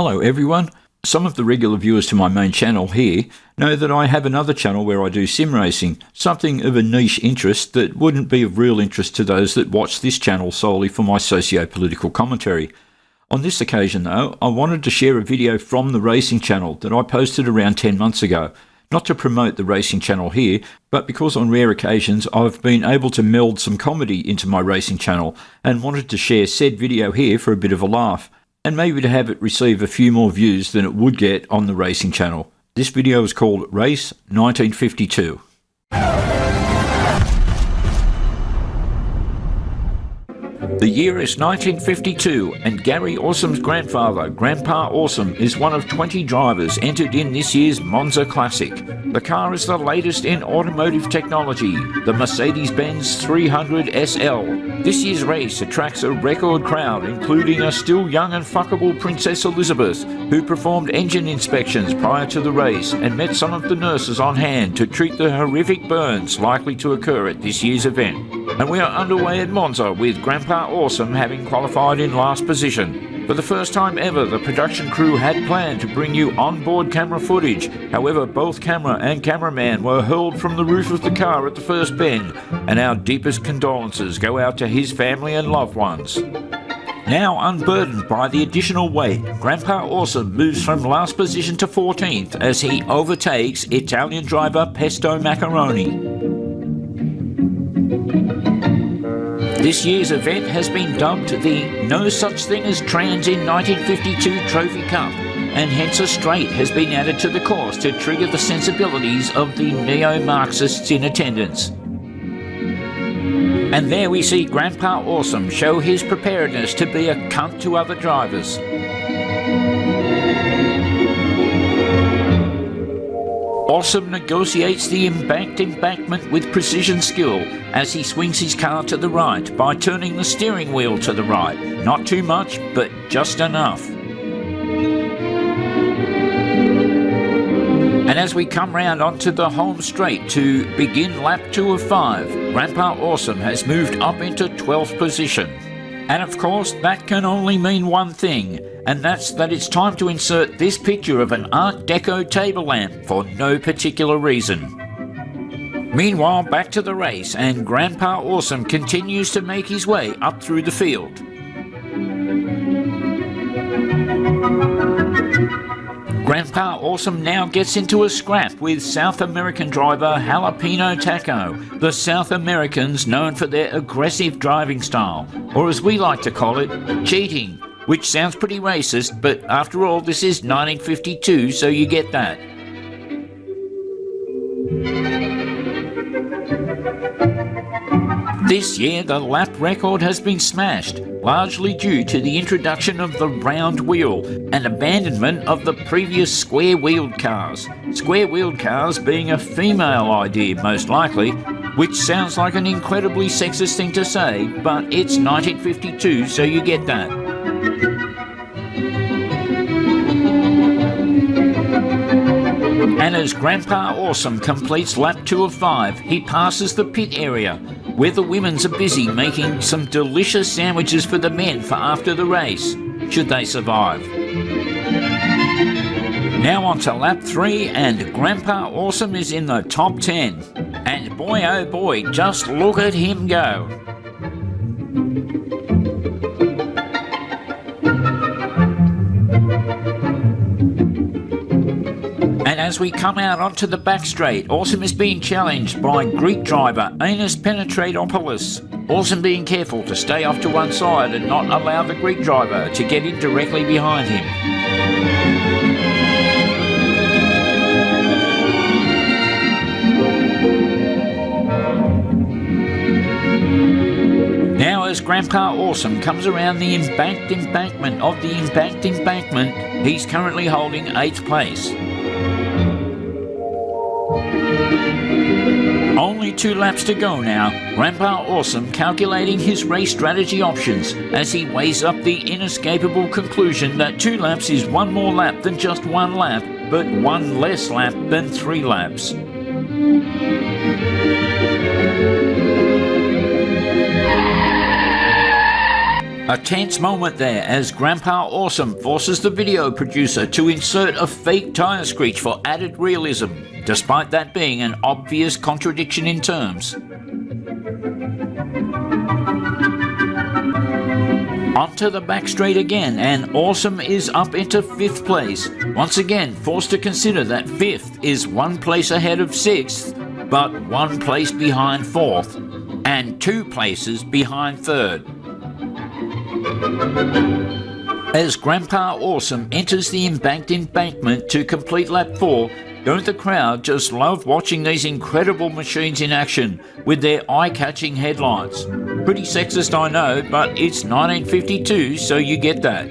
Hello everyone. Some of the regular viewers to my main channel here know that I have another channel where I do sim racing, something of a niche interest that wouldn't be of real interest to those that watch this channel solely for my socio-political commentary. On this occasion though, I wanted to share a video from the racing channel that I posted around 10 months ago. Not to promote the racing channel here, but because on rare occasions I've been able to meld some comedy into my racing channel and wanted to share said video here for a bit of a laugh, and maybe to have it receive a few more views than it would get on the racing channel. This video is called Race 1952. The year is 1952 and Gary Orsum's grandfather, Grandpa Orsum, is one of 20 drivers entered in this year's Monza Classic. The car is the latest in automotive technology, the Mercedes-Benz 300 SL. This year's race attracts a record crowd, including a still young and fuckable Princess Elizabeth, who performed engine inspections prior to the race and met some of the nurses on hand to treat the horrific burns likely to occur at this year's event. And we are underway at Monza with Grandpa Orsum having qualified in last position. For the first time ever, the production crew had planned to bring you onboard camera footage. However, both camera and cameraman were hurled from the roof of the car at the first bend, and our deepest condolences go out to his family and loved ones. Now unburdened by the additional weight, Grandpa Orsum moves from last position to 14th as he overtakes Italian driver Pesto Macaroni. This year's event has been dubbed the No Such Thing as Trans in 1952 Trophy Cup, and hence a straight has been added to the course to trigger the sensibilities of the neo-Marxists in attendance. And there we see Grandpa Orsum show his preparedness to be a cunt to other drivers. Orsum negotiates the embanked embankment with precision skill as he swings his car to the right by turning the steering wheel to the right. Not too much, but just enough. And as we come round onto the home straight to begin lap 2 of 5, Grandpa Orsum has moved up into 12th position. And of course, that can only mean one thing, and that's that it's time to insert this picture of an Art Deco table lamp for no particular reason. Meanwhile, back to the race, and Grandpa Orsum continues to make his way up through the field. Grandpa Orsum now gets into a scrap with South American driver Jalapeno Taco, the South Americans known for their aggressive driving style, or as we like to call it, cheating, which sounds pretty racist, but after all this is 1952, so you get that. This year the lap record has been smashed, largely due to the introduction of the round wheel and abandonment of the previous square-wheeled cars. Square-wheeled cars being a female idea most likely, which sounds like an incredibly sexist thing to say, but it's 1952, so you get that. And as Grandpa Orsum completes lap 2 of 5, he passes the pit area, where the women's are busy making some delicious sandwiches for the men for after the race, should they survive. Now on to lap 3, and Grandpa Orsum is in the top 10. And boy oh boy, just look at him go. And as we come out onto the back straight, Orsum is being challenged by Greek driver Anis Penetratopoulos. Orsum being careful to stay off to one side and not allow the Greek driver to get in directly behind him. Now as Grandpa Orsum comes around the embanked embankment of the embanked embankment, he's currently holding 8th place. Only 2 laps to go now, Grandpa Orsum calculating his race strategy options as he weighs up the inescapable conclusion that 2 laps is 1 more lap than just 1 lap, but 1 less lap than 3 laps. A tense moment there as Grandpa Orsum forces the video producer to insert a fake tyre screech for added realism, despite that being an obvious contradiction in terms. Onto the back straight again, and Orsum is up into 5th place, once again forced to consider that 5th is 1 place ahead of 6th, but 1 place behind 4th, and 2 places behind 3rd. As Grandpa Orsum enters the embanked embankment to complete lap 4, don't the crowd just love watching these incredible machines in action with their eye-catching headlights? Pretty sexist, I know, but it's 1952, so you get that.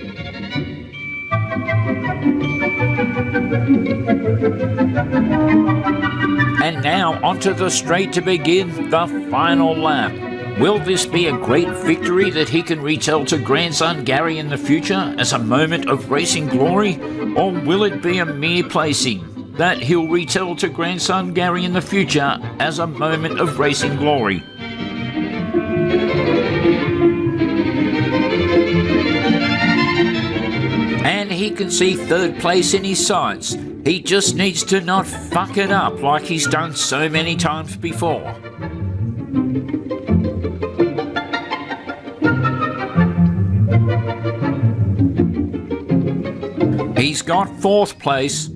And now onto the straight to begin the final lap. Will this be a great victory that he can retell to grandson Gary in the future as a moment of racing glory? Or will it be a mere placing that he'll retell to grandson Gary in the future as a moment of racing glory? And he can see 3rd place in his sights. He just needs to not fuck it up like he's done so many times before. He's got 4th place.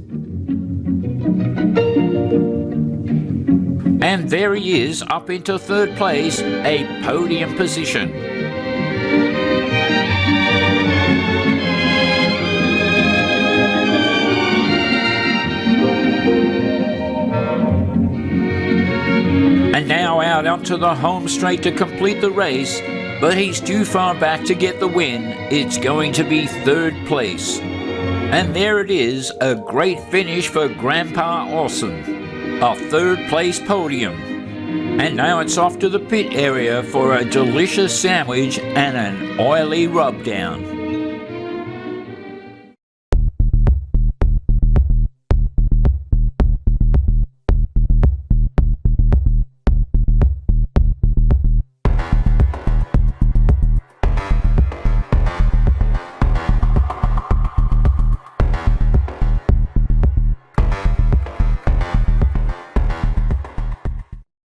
And there he is, up into 3rd place, a podium position. And now out onto the home straight to complete the race, but he's too far back to get the win. It's going to be 3rd place. And there it is, a great finish for Grandpa Orsum, a 3rd place podium. And now it's off to the pit area for a delicious sandwich and an oily rub down.